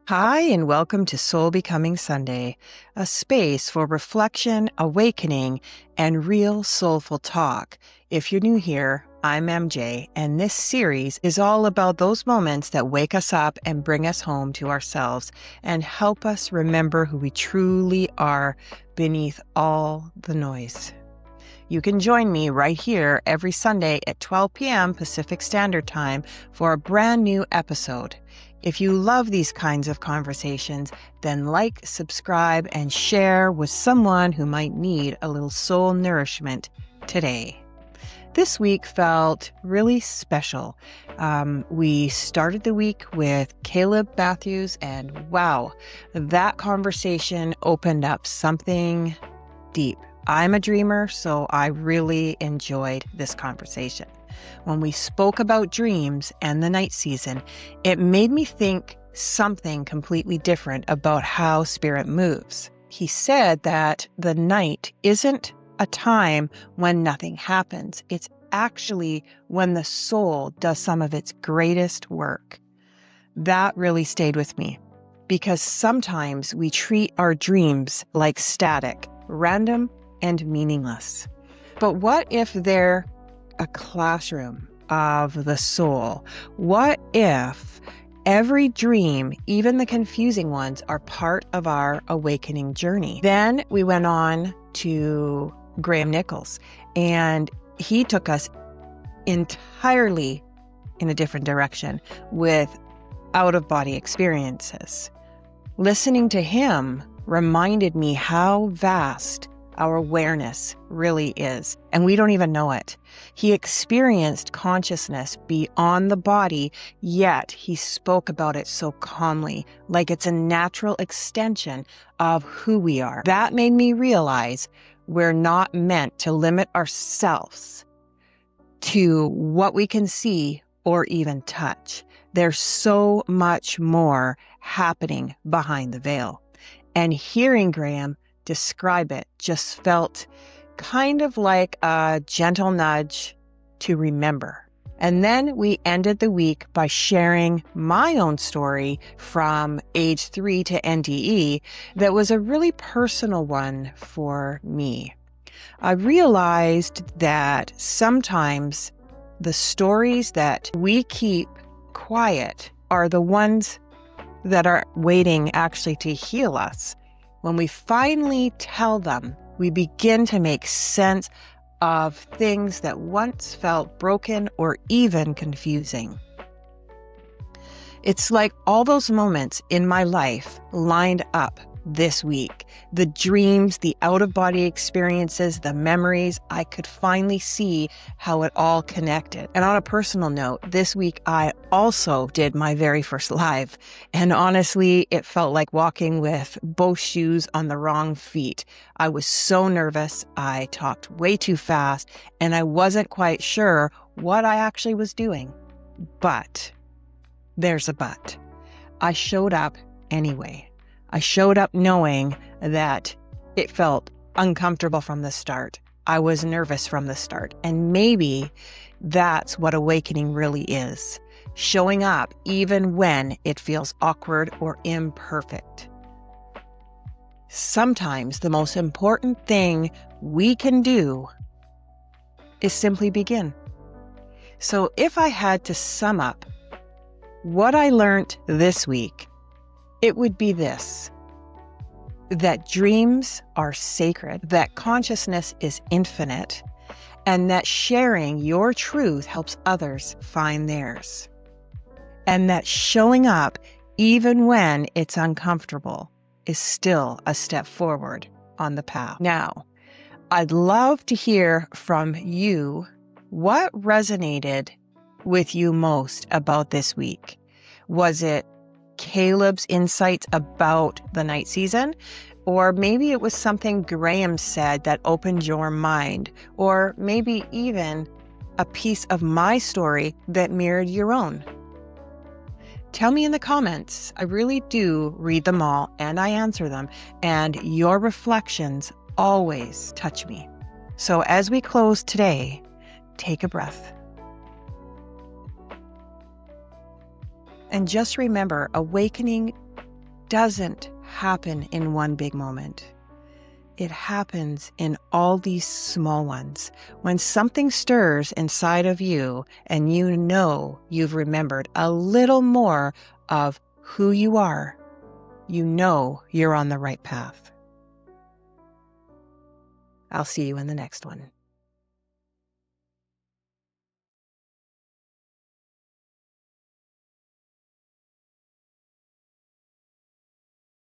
Hi, and welcome to Soul Becoming Sunday, a space for reflection, awakening, and real soulful talk. If you're new here, I'm MJ, and this series is all about those moments that wake us up and bring us home to ourselves and help us remember who we truly are beneath all the noise. You can join me right here every Sunday at 12 p.m. Pacific Standard Time for a brand new episode. If you love these kinds of conversations, then like, subscribe, and share with someone who might need a little soul nourishment today. This week felt really special. We started the week with Caleb Matthews, and wow, that conversation opened up something deep. I'm a dreamer, so I really enjoyed this conversation. When we spoke about dreams and the night season, it made me think something completely different about how spirit moves. He said that the night isn't a time when nothing happens. It's actually when the soul does some of its greatest work. That really stayed with me because sometimes we treat our dreams like static, random, and meaningless. But what if they're a classroom of the soul? What if every dream, even the confusing ones, are part of our awakening journey? Then we went on to Nichols, and he took us entirely in a different direction with out-of-body experiences. Listening to him reminded me how vast our awareness really is, and we don't even know it. He experienced consciousness beyond the body, yet he spoke about it so calmly, like it's a natural extension of who we are. That made me realize we're not meant to limit ourselves to what we can see or even touch. There's so much more happening behind the veil. And hearing Graham describe it just felt kind of like a gentle nudge to remember. And then we ended the week by sharing my own story from age 3 to NDE that was a really personal one for me. I realized that sometimes the stories that we keep quiet are the ones that are waiting actually to heal us. When we finally tell them, we begin to make sense of things that once felt broken or even confusing. It's like all those moments in my life lined up this week. The dreams, the out-of-body experiences, the memories, I could finally see how it all connected. And on a personal note, this week I also did my very first live. And honestly, it felt like walking with both shoes on the wrong feet. I was so nervous. I talked way too fast, and I wasn't quite sure what I actually was doing. But there's a but. I showed up anyway. I showed up knowing that it felt uncomfortable from the start. I was nervous from the start. And maybe that's what awakening really is. Showing up even when it feels awkward or imperfect. Sometimes the most important thing we can do is simply begin. So if I had to sum up what I learned this week, it would be this: that dreams are sacred, that consciousness is infinite, and that sharing your truth helps others find theirs. And that showing up, even when it's uncomfortable, is still a step forward on the path. Now, I'd love to hear from you what resonated with you most about this week. Was it Caleb's insights about the night season? Or maybe it was something Graham said that opened your mind, or maybe even a piece of my story that mirrored your own. Tell me in the comments. I really do read them all and I answer them, and your reflections always touch me. So as we close today, take a breath. And just remember, awakening doesn't happen in one big moment. It happens in all these small ones. When something stirs inside of you and you know you've remembered a little more of who you are, you know you're on the right path. I'll see you in the next one.